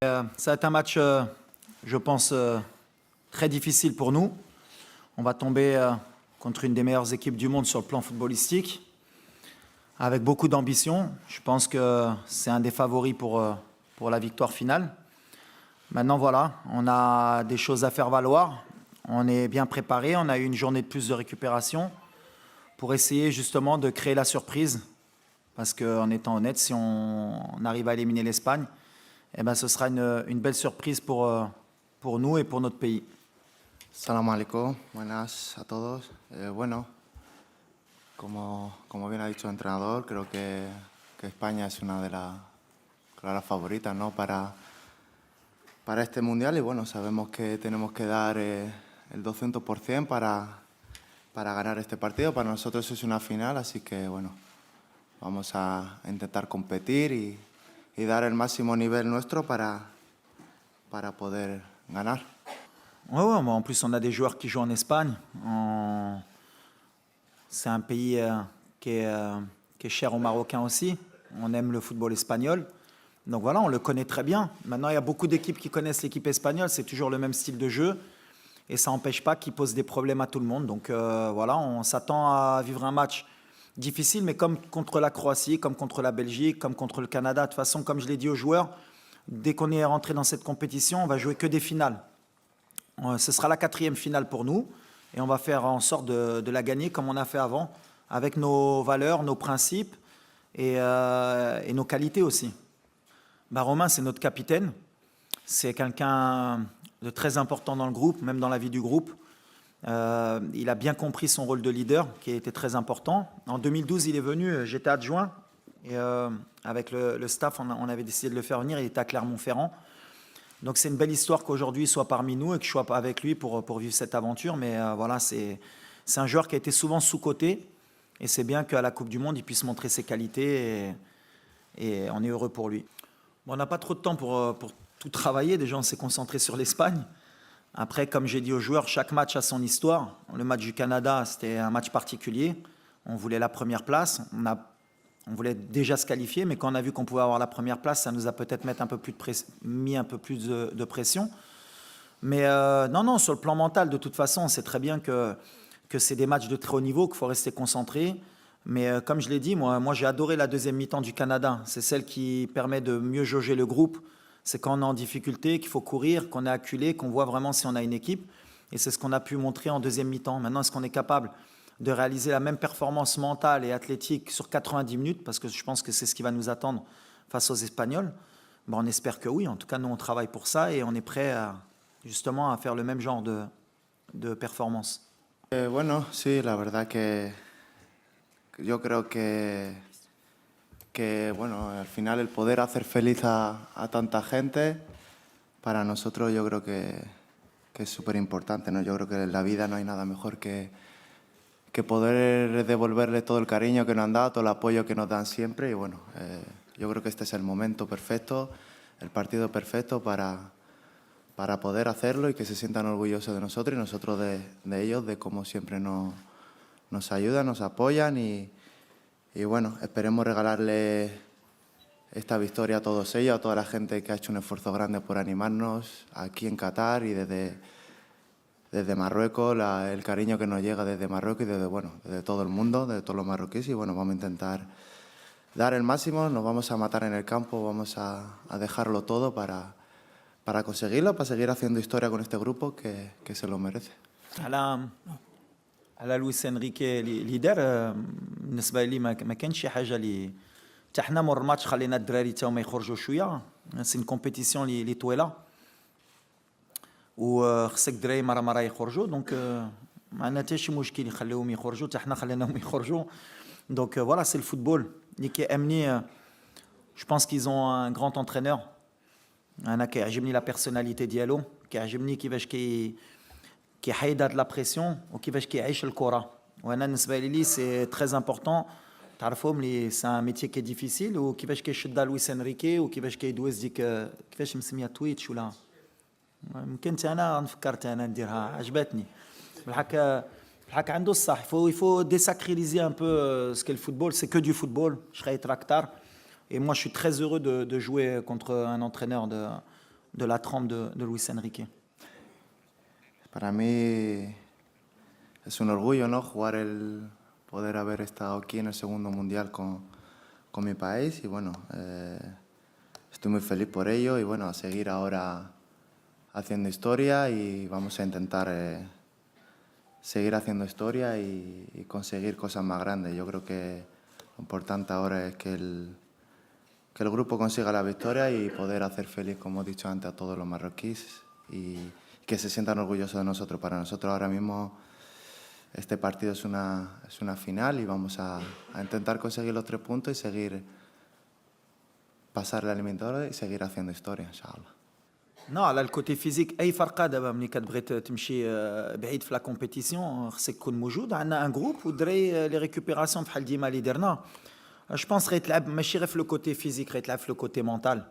Ça va être un match, je pense, très difficile pour nous. On va tomber contre une des meilleures équipes du monde sur le plan footballistique, avec beaucoup d'ambition. Je pense que c'est un des favoris pour la victoire finale. Maintenant, voilà, on a des choses à faire valoir. On est bien préparé. On a eu une journée de plus de récupération pour essayer justement de créer la surprise. Parce qu'en étant honnête, si on arrive à éliminer l'Espagne, eh ben, ce sera une belle surprise pour nous et pour notre pays. Salam alaikum, buenas a todos. Bueno, como bien ha dicho el entrenador, creo que España es una de las claras favoritas, ¿no? para este mundial y bueno, sabemos que tenemos que dar el 200% para ganar este partido. Para nosotros es una final, así que bueno, vamos a intentar competir y dar el máximo nivel nuestro para poder ganar. Ouais, ouais, en plus, on a des joueurs qui jouent en Espagne. C'est un pays qui est cher aux Marocains aussi. On aime le football espagnol. Donc voilà, on le connaît très bien. Maintenant, il y a beaucoup d'équipes qui connaissent l'équipe espagnole. C'est toujours le même style de jeu. Et ça n'empêche pas qu'il pose des problèmes à tout le monde. Donc voilà, on s'attend à vivre un match difficile, mais comme contre la Croatie, comme contre la Belgique, comme contre le Canada. De toute façon, comme je l'ai dit aux joueurs, dès qu'on est rentré dans cette compétition, on va jouer que des finales. Ce sera la 4e finale pour nous et on va faire en sorte de la gagner comme on a fait avant, avec nos valeurs, nos principes et nos qualités aussi. Bah, Romain, c'est notre capitaine. C'est quelqu'un de très important dans le groupe, même dans la vie du groupe. Il a bien compris son rôle de leader, qui a été très important. En 2012, il est venu, j'étais adjoint, et avec le staff, on avait décidé de le faire venir, il était à Clermont-Ferrand. Donc c'est une belle histoire qu'aujourd'hui il soit parmi nous et que je sois avec lui pour vivre cette aventure. Mais voilà, c'est un joueur qui a été souvent sous-coté, et c'est bien qu'à la Coupe du Monde, il puisse montrer ses qualités, et on est heureux pour lui. Bon, on n'a pas trop de temps pour tout travailler, déjà on s'est concentré sur l'Espagne. Après, comme j'ai dit aux joueurs, chaque match a son histoire. Le match du Canada, c'était un match particulier. On voulait la première place. On voulait déjà se qualifier, mais quand on a vu qu'on pouvait avoir la première place, ça nous a peut-être mis un peu plus de pression. Mais non, sur le plan mental, de toute façon, on sait très bien que c'est des matchs de très haut niveau, qu'il faut rester concentré. Mais comme je l'ai dit, moi j'ai adoré la deuxième mi-temps du Canada. C'est celle qui permet de mieux jauger le groupe. C'est quand on est en difficulté, qu'il faut courir, qu'on est acculé, qu'on voit vraiment si on a une équipe. Et c'est ce qu'on a pu montrer en deuxième mi-temps. Maintenant, est-ce qu'on est capable de réaliser la même performance mentale et athlétique sur 90 minutes, parce que je pense que c'est ce qui va nous attendre face aux Espagnols? On espère que oui. En tout cas, nous, on travaille pour ça et on est prêt justement à faire le même genre de performance. Bueno, sí, la verdad que yo creo que bueno, al final el poder hacer feliz a tanta gente, para nosotros yo creo que es súper importante, ¿no? Yo creo que en la vida no hay nada mejor que poder devolverle todo el cariño que nos han dado, todo el apoyo que nos dan siempre. Y bueno, yo creo que este es el momento perfecto, el partido perfecto para poder hacerlo y que se sientan orgullosos de nosotros y nosotros de ellos, de cómo siempre nos ayudan, nos apoyan y bueno, esperemos regalarle esta victoria a todos ellos, a toda la gente que ha hecho un esfuerzo grande por animarnos aquí en Qatar y desde Marruecos, el cariño que nos llega desde Marruecos y desde todo el mundo, de todos los marroquíes. Y bueno, vamos a intentar dar el máximo, nos vamos a matar en el campo, vamos a dejarlo todo para conseguirlo, para seguir haciendo historia con este grupo que se lo merece. على لويس انريكي اللي دار بالنسبه لي ما كانش شي حاجه اللي حتى حنا مور الماتش خلينا الدراري تا هما يخرجوا شويه. سي ان كومبيتيسيون اللي طويله وخصك الدراري مره يخرجوا. دونك ما عندنا حتى شي مشكل يخليوهم يخرجوا حتى حنا خليناهم يخرجوا. دونك فوالا سي الفوتبول اللي كيامني. جو بونس كيز اون ان غراند انترينور. انا كيعجبني لا بيرسوناليتي ديالو, كيعجبني كيفاش كيحيد هاد لا بريسيون وكيفاش كيعيش الكره. وانا بالنسبه لي سي تري امبورطون تعرفوا ملي سي ان ميتي كي ديفيسيل وكيفاش كيشد لويس انريكي وكيفاش كيدوز ديك كيفاش مسميه تويتش ولا يمكن انا فكرت انا نديرها عجبتني بالحق عنده الصح. il faut désacraliser un peu ce qu'est le football. C'est que du football. Je serai tractar et moi je suis très heureux de jouer contre un entraîneur de la trempe de Luis Enrique. Para mí es un orgullo, ¿no? Poder haber estado aquí en el segundo mundial con mi país y bueno, estoy muy feliz por ello y bueno, a seguir ahora haciendo historia y vamos a intentar seguir haciendo historia y conseguir cosas más grandes. Yo creo que lo importante ahora es que el grupo consiga la victoria y poder hacer feliz, como he dicho antes, a todos los marroquíes y que se sientan orgullosos de nosotros. Para nosotros ahora mismo este partido es una final y vamos a intentar conseguir los 3 puntos y seguir pasar la eliminatoria y seguir haciendo historia, inshallah. Non, على الكوتي فيزيك اي فرقه دابا ملي كتبغي تمشي بعيد في لا كومبيتيسيون خصك تكون موجود. عندنا ان جروب والدراري لي ريكوبيراسيون بحال ديما اللي درنا. جو بونس غيتلعب ماشي غير في لو كوتي فيزيك، غيتلعب في لو كوتي مونتال.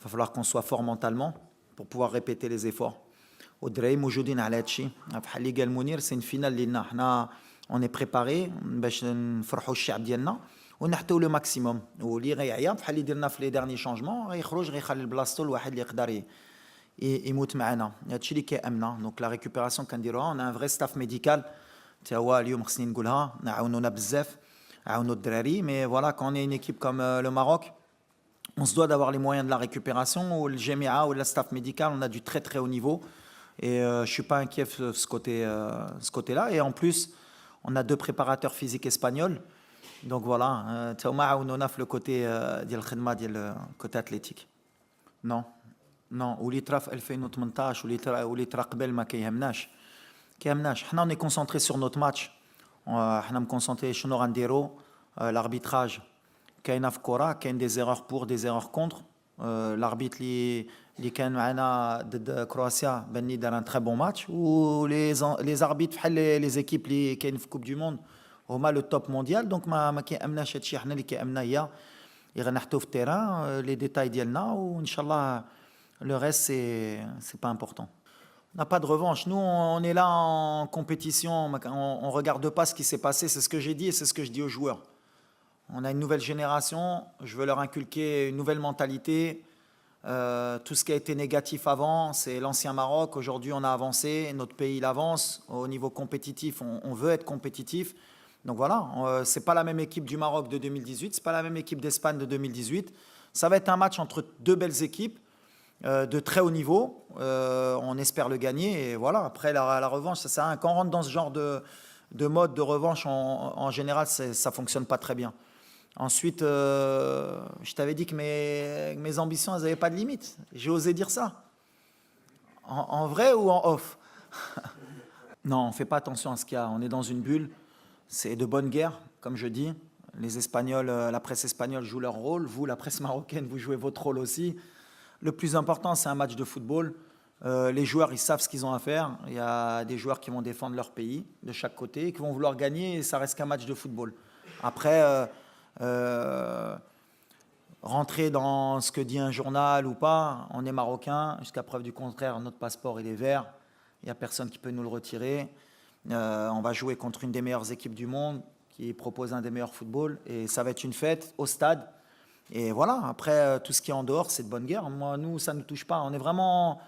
va falloir qu'on soit fort mentalement pour pouvoir répéter les efforts. والدراري موجودين على هادشي بحال اللي قال منير، سي فينال لينا حنا اون اي بريباري باش نفرحوا الشعب ديالنا ونحتوا لو ماكسيموم. واللي غيعيا بحال اللي درنا في لي ديرني شونجمون غيخرج غيخلي بلاصتو لواحد اللي يقدر يموت معنا. هادشي اللي كيامنا. دونك لا ريكوبيراسيون كنديروها، اون ان فري ستاف ميديكال تا هو اليوم خصني نقولها عاونونا بزاف، عاونوا الدراري. مي فوالا كون اون ايكيب كوم لو ماروك on se doit d'avoir les moyens de la récupération. Ou le GMA ou le staff médical, on a du très très haut niveau et je suis pas inquiet de ce côté-là. Et en plus, on a 2 préparateurs physiques espagnols. Donc voilà, on a le côté athlétique. Non. واللي طرا في 2018 واللي طرا قبل ما كيهمناش. حنا on est concentré sur notre match. حنا مكونسونطري شنو غنديرو. l'arbitrage كاينه في الكره، كاين دي زيرور بور دي زيرور كونتر. l'arbitre اللي كان معنا ضد كرواتيا بني دار ان تري بون ماتش. و لي زاربيت بحال لي زيكيب اللي كاين في كوب دو موند هما لو توب مونديال. دونك ما كيامناش هادشي، حنا اللي كيامنا هي غنحطو في التيران لي ديتاي ديالنا وان شاء الله le reste c'est pas important. On n'a pas de revanche. Nous, on est là en compétition, on regarde pas ce qui s'est passé. C'est ce que j'ai dit et c'est ce que je dis aux joueurs. On a une nouvelle génération, je veux leur inculquer une nouvelle mentalité. Tout ce qui a été négatif avant, c'est l'ancien Maroc. Aujourd'hui, on a avancé, notre pays il avance. Au niveau compétitif, on veut être compétitif. Donc voilà, c'est pas la même équipe du Maroc de 2018, c'est pas la même équipe d'Espagne de 2018. Ça va être un match entre 2 belles équipes de très haut niveau. On espère le gagner et voilà. Après la revanche, ça sert à rien. Quand on rentre dans ce genre de mode de revanche, en général, ça fonctionne pas très bien. Ensuite, je t'avais dit que mes ambitions, elles n'avaient pas de limite. J'ai osé dire ça. En vrai ou en off? Non, on ne fait pas attention à ce qu'il y a. On est dans une bulle. C'est de bonne guerre, comme je dis. Les Espagnols, la presse espagnole joue leur rôle. Vous, la presse marocaine, vous jouez votre rôle aussi. Le plus important, c'est un match de football. Les joueurs, ils savent ce qu'ils ont à faire. Il y a des joueurs qui vont défendre leur pays de chaque côté et qui vont vouloir gagner. Et ça reste qu'un match de football. Après... rentrer dans ce que dit un journal ou pas, on est marocain, jusqu'à preuve du contraire, notre passeport il est vert, il n'y a personne qui peut nous le retirer. On va jouer contre une des meilleures équipes du monde qui propose un des meilleurs footballs et ça va être une fête au stade. Et voilà, après tout ce qui est en dehors, c'est de bonne guerre. Moi, nous, ça ne nous touche pas. On est vraiment...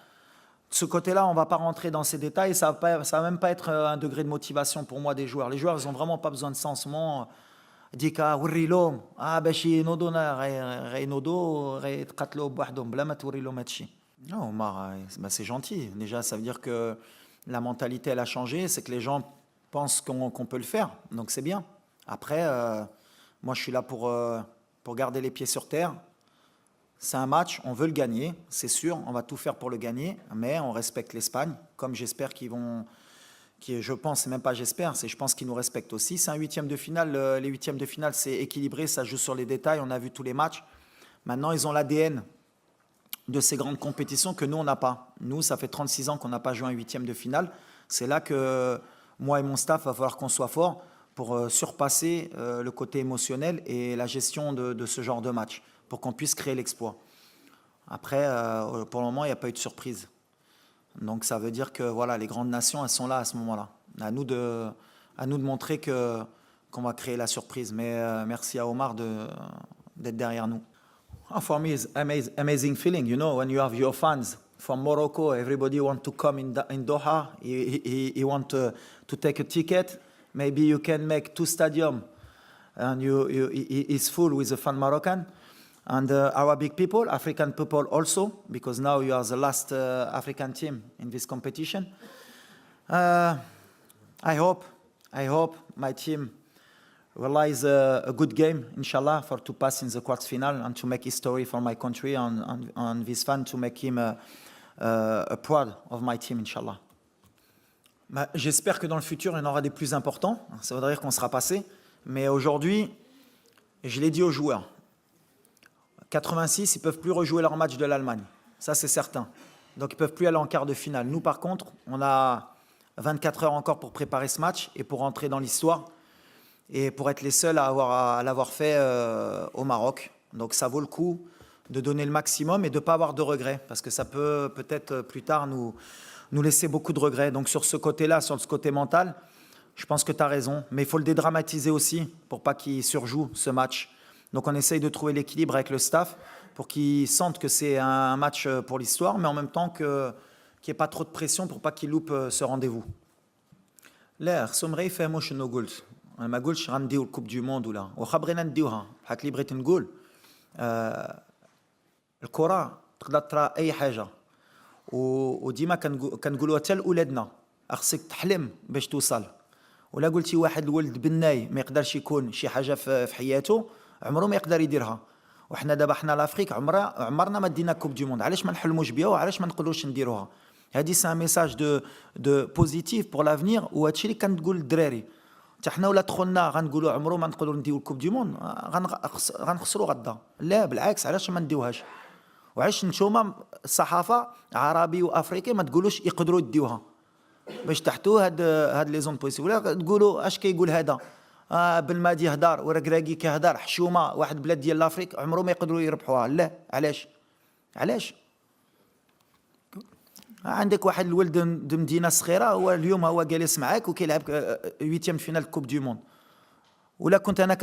De ce côté-là, on ne va pas rentrer dans ces détails. Ça va même pas être un degré de motivation pour moi des joueurs. Les joueurs, ils n'ont vraiment pas besoin de ça en ce moment. ديكا وري لهم باش ينوضوا غينوضوا غيتقاتلوا بوحدهم بلا ما توري لهم هادشي. Non, c'est gentil. Déjà, ça veut dire que la mentalité, elle a changé. C'est que les gens pensent qu'on peut le faire. Donc, c'est bien. Après, moi, je suis là pour garder les pieds sur terre. C'est un match, on veut le gagner, c'est sûr. On va tout faire pour le gagner. Mais on respecte l'Espagne, comme j'espère qu'ils vont... je pense, c'est même pas j'espère, c'est je pense qu'ils nous respectent aussi. C'est un 8e de finale. Les 8e de finale, c'est équilibré, ça joue sur les détails. On a vu tous les matchs. Maintenant, ils ont l'ADN de ces grandes compétitions que nous, on n'a pas. Nous, ça fait 36 ans qu'on n'a pas joué un 8e de finale. C'est là que moi et mon staff, va falloir qu'on soit fort pour surpasser le côté émotionnel et la gestion de ce genre de match, pour qu'on puisse créer l'exploit. Après, pour le moment, il n'y a pas eu de surprise. Donc ça veut dire que voilà, les grandes nations, elles sont là à ce moment-là. À nous de montrer qu'on va créer la surprise. Mais merci à Omar d'être derrière nous. Oh, for me, it's amazing feeling. You know, when you have your fans from Morocco, everybody want to come in Doha. He want to take a ticket. Maybe you can make 2 stadiums, and it's full with the fan Moroccan. And Arabic people, African people also, because now you are the last African team in this competition. I hope my team realize a good game, inshallah, for to pass in the quarts final and to make history for my country and this fan to make him proud of my team, inshallah. Bah, j'espère que dans le futur, il y en aura des plus importants. Ça voudrait dire qu'on sera passé. Mais aujourd'hui, je l'ai dit aux joueurs, 86, ils ne peuvent plus rejouer leur match de l'Allemagne. Ça, c'est certain. Donc, ils ne peuvent plus aller en quart de finale. Nous, par contre, on a 24 heures encore pour préparer ce match et pour entrer dans l'histoire et pour être les seuls à l'avoir fait au Maroc. Donc, ça vaut le coup de donner le maximum et de ne pas avoir de regrets parce que ça peut peut-être plus tard nous laisser beaucoup de regrets. Donc, sur ce côté-là, sur ce côté mental, je pense que tu as raison. Mais il faut le dédramatiser aussi pour pas qu'il surjoue ce match. Donc on essaye de trouver l'équilibre avec le staff pour qu'ils sentent que c'est un match pour l'histoire, mais en même temps qu'il n'y ait pas trop de pression pour pas qu'ils loupent ce rendez-vous. لا خصهم غير يفهموا شنو قلت. انا ما قلتش غنديو الكوب دو موند ولا واخا بغينا نديوها بحال اللي بغيت نقول. الكره تقدر ترى اي حاجه وديما كنقولوها حتى لاولادنا خصك تحلم باش توصل. ولا قلتي واحد الولد بناي ما يقدرش يكون شي حاجه في حياته عمره ما يقدر يديرها. وحنا دابا حنا لافريك عمرنا ما دينا كوب دو موند. علاش ما نحلموش بها وعلاش ما نقدروش نديروها؟ هذه سي ان ميساج دو بوزيتيف بور لافنير وهادشي اللي كنقول للدراري. حتى حنا ولا دخلنا غنقولوا عمره ما نقدروا نديو الكوب دو موند غنخسروا غدا. لا بالعكس علاش ما نديوهاش؟ وعلاش نتوما الصحافه عربي وافريقي ما تقولوش يقدروا يديوها باش تحتوا هاد لي زون بوزيتيف ولا تقولوا اش كيقول هذا بالمادي يهدر وركراكي كيهدر حشومه واحد بلاد ديال لافريك عمره ما يقدروا يربحوها. لا علاش عندك واحد الولد د مدينه صغيره هو اليوم هو جالس معاك وكيلعب 8 فينال كوب دو موند. ولا كنت انا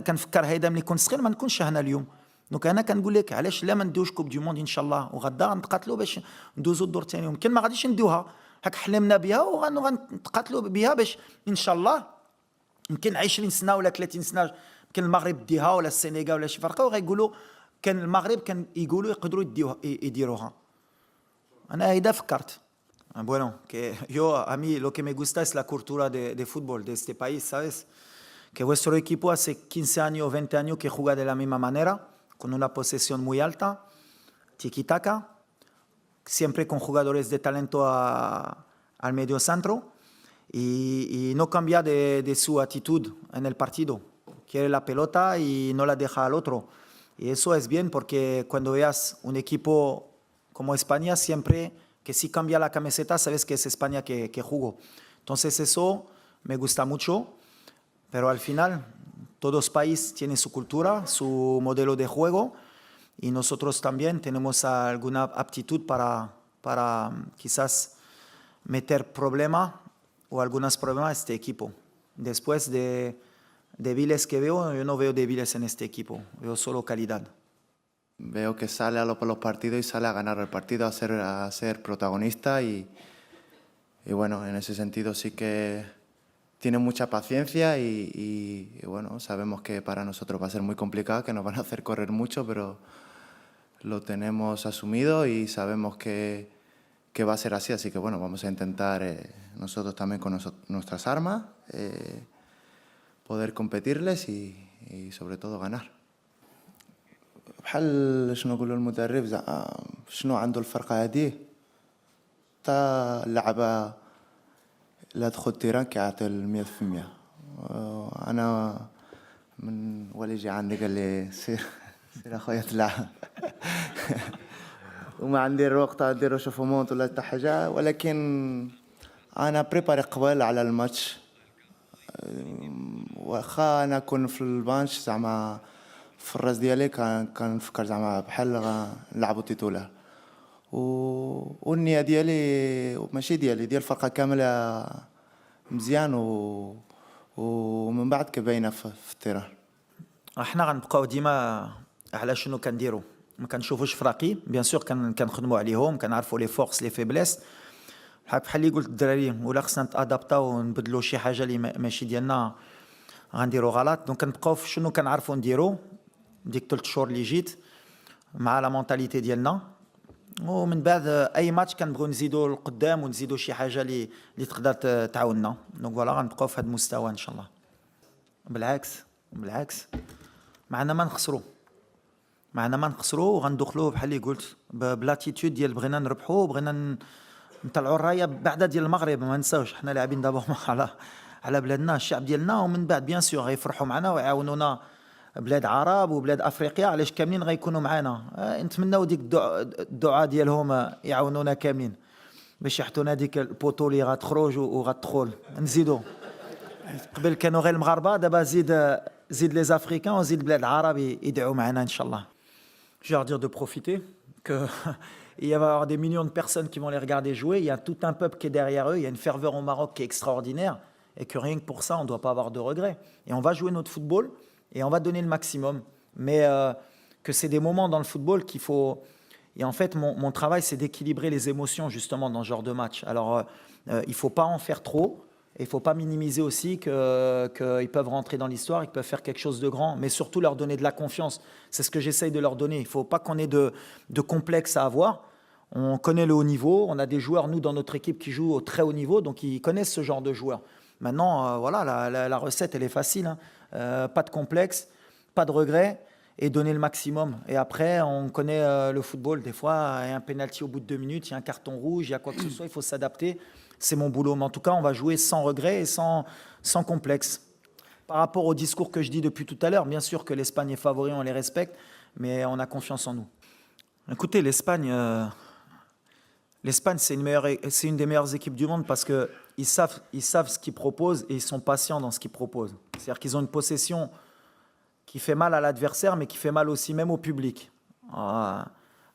كنفكر هيدا ملي كنت صغير ما نكونش هنا اليوم. دونك انا كنقول لك علاش لا ما ندوش كوب دو موند ان شاء الله وغدا غنتقاتلوا باش ندوزو الدور الثاني. يمكن ما غاديش ندوها هاك حلمنا بها وغنتقاتلوا بها باش ان شاء الله يمكن 20 سنه ولا 30 سنه يمكن المغرب ديها ولا السنغال ولا شي فرقه وغيقولوا كان المغرب كان يقولوا يقدروا يديروها. انا هيدا فكرت. Bueno, que yo a mí lo que me gusta es la cultura de fútbol de este país, ¿sabes? Que vuestro equipo hace 15 años, 20 años que juega de la misma manera, con una posesión muy alta, tiki-taka, siempre con jugadores de talento al medio centro. Y no cambia de su actitud en el partido. Quiere la pelota y no la deja al otro. Y eso es bien porque cuando veas un equipo como España, siempre que si cambia la camiseta, sabes que es España que jugó. Entonces eso me gusta mucho, pero al final todos los países tienen su cultura, su modelo de juego y nosotros también tenemos alguna aptitud para quizás meter problemas o algunos problemas a este equipo. Después de débiles que veo, yo no veo débiles en este equipo, veo solo calidad. Veo que sale a los partidos y sale a ganar el partido, a ser protagonista y bueno, en ese sentido sí que tiene mucha paciencia y bueno, sabemos que para nosotros va a ser muy complicado, que nos van a hacer correr mucho, pero lo tenemos asumido y sabemos que va a ser así que bueno, vamos a intentar nosotros también con nuestras armas poder competirles y sobre todo ganar. بحال شنو نقولوا المدرب شنو عنده الفرقه هذه تا اللعبه لا تدخل تيران كيعطي 100%. انا من ولي جا عندي قال لي سير اخويا تلعب وما عندي الوقت ندير شوفومونت ولا حتى حاجه ولكن انا بريباري قبل على الماتش واخا انا كون في البانش زعما في الراس ديالي كنفكر زعما بحال نلعبوا تيتولار والنيه ديالي ماشي ديالي ديال الفرقه كامله مزيان ومن بعد كباينه في التيران. احنا غنبقاو ديما على شنو كنديروا. ما كنشوفوش فراقي بيان سور، كنخدموا عليهم، كنعرفوا لي فورس لي فيبليس. بحال اللي قلت الدراري، ولا خصنا نتادابطاو ونبدلوا شي حاجه اللي ماشي ديالنا غنديروا غلط. دونك كنبقاو في شنو كنعرفوا نديروا ديك 3 شهور اللي جيت مع لا مونتاليتي ديالنا، ومن بعد اي ماتش كنبغيو نزيدوا لقدام ونزيدوا شي حاجه اللي تقدر تعاوننا. دونك فوالا غنبقاو في هذا المستوى ان شاء الله. بالعكس معنا ما نخسروا وغندخلوا بحال اللي قلت بلاتيتود ديال بغينا نربحوا، بغينا نطلعوا الرايه بعدا ديال المغرب. ما نساوش حنا لاعبين دابا على بلادنا، الشعب ديالنا، ومن بعد بيان سور غيفرحوا معنا ويعاونونا بلاد عرب وبلاد افريقيا، علاش كاملين غيكونوا معنا. نتمناو ديك الدعاء ديالهم يعاونونا كاملين باش يحطونا ديك البوطو اللي غتخرج وغتدخل. نزيدوا قبل كانوا غير المغاربه، دابا زيد لي افريكان وزيد بلاد العرب يدعوا معنا ان شاء الله. Je vais leur dire de profiter, qu'il va y avoir des millions de personnes qui vont les regarder jouer, il y a tout un peuple qui est derrière eux, il y a une ferveur au Maroc qui est extraordinaire, et que rien que pour ça, on ne doit pas avoir de regrets. Et on va jouer notre football, et on va donner le maximum. Mais que c'est des moments dans le football qu'il faut... Et en fait, mon travail, c'est d'équilibrer les émotions, justement, dans ce genre de match. Alors, il ne faut pas en faire trop, et il ne faut pas minimiser aussi qu'ils peuvent rentrer dans l'histoire, ils peuvent faire quelque chose de grand, mais surtout leur donner de la confiance. C'est ce que j'essaye de leur donner. Il ne faut pas qu'on ait de complexe à avoir. On connaît le haut niveau, on a des joueurs, nous, dans notre équipe, qui jouent au très haut niveau, donc ils connaissent ce genre de joueurs. Maintenant, voilà, la recette, elle est facile. Hein. Pas de complexe, pas de regret, et donner le maximum. Et après, on connaît le football. Des fois, il y a un penalty au bout de 2 minutes, il y a un carton rouge, il y a quoi que ce soit, il faut s'adapter. C'est mon boulot. Mais en tout cas, on va jouer sans regret et sans complexe. Par rapport au discours que je dis depuis tout à l'heure, bien sûr que l'Espagne est favori, on les respecte, mais on a confiance en nous. Écoutez, l'Espagne, c'est une des meilleures équipes du monde parce qu'ils savent ce qu'ils proposent et ils sont patients dans ce qu'ils proposent. C'est-à-dire qu'ils ont une possession qui fait mal à l'adversaire, mais qui fait mal aussi même au public.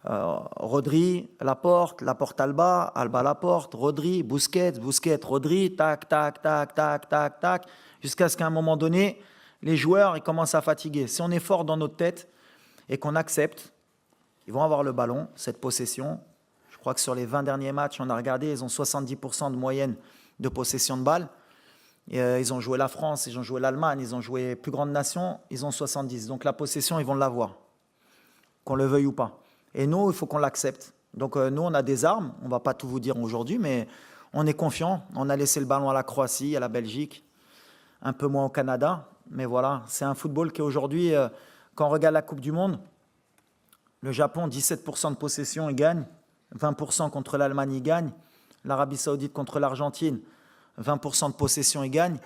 Rodri, Laporte Alba Laporte, Rodri, Busquets, Rodri, tac, tac, tac, tac, tac, tac, jusqu'à ce qu'à un moment donné, les joueurs ils commencent à fatiguer. Si on est fort dans notre tête et qu'on accepte, ils vont avoir le ballon, cette possession. Je crois que sur les 20 derniers matchs, on a regardé, ils ont 70% de moyenne de possession de balle. Ils ont joué la France, ils ont joué l'Allemagne, ils ont joué plus grandes nations, ils ont 70. Donc la possession, ils vont l'avoir, qu'on le veuille ou pas. Et nous, il faut qu'on l'accepte. Donc nous, on a des armes, on ne va pas tout vous dire aujourd'hui, mais on est confiant. On a laissé le ballon à la Croatie, à la Belgique, un peu moins au Canada. Mais voilà, c'est un football qui aujourd'hui, quand on regarde la Coupe du Monde, le Japon, 17% de possession, il gagne. 20% contre l'Allemagne, il gagne. L'Arabie Saoudite contre l'Argentine, 20% de possession, il gagne.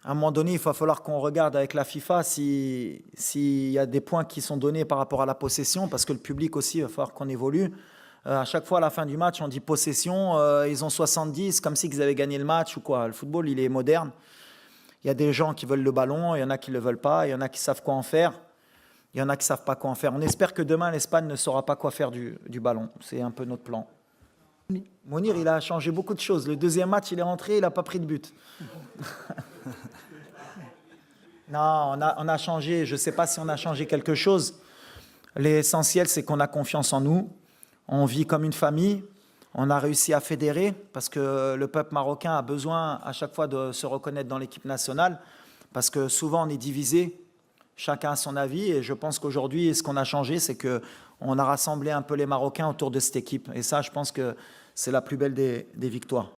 À un moment donné, il va falloir qu'on regarde avec la FIFA s'il y a des points qui sont donnés par rapport à la possession, parce que le public aussi, il va falloir qu'on évolue. À chaque fois, à la fin du match, on dit possession, ils ont 70, comme si ils avaient gagné le match ou quoi. Le football, il est moderne. Il y a des gens qui veulent le ballon, il y en a qui ne le veulent pas, il y en a qui savent quoi en faire, il y en a qui ne savent pas quoi en faire. On espère que demain, l'Espagne ne saura pas quoi faire du ballon. C'est un peu notre plan. Mounir, il a changé beaucoup de choses. Le deuxième match, il est rentré, il n'a pas pris de but. Non, on a changé. Je ne sais pas si on a changé quelque chose. L'essentiel, c'est qu'on a confiance en nous. On vit comme une famille. On a réussi à fédérer parce que le peuple marocain a besoin à chaque fois de se reconnaître dans l'équipe nationale parce que souvent on est divisé. Chacun a son avis et je pense qu'aujourd'hui, ce qu'on a changé, c'est qu'on a rassemblé un peu les Marocains autour de cette équipe. Et ça, je pense que c'est la plus belle des victoires.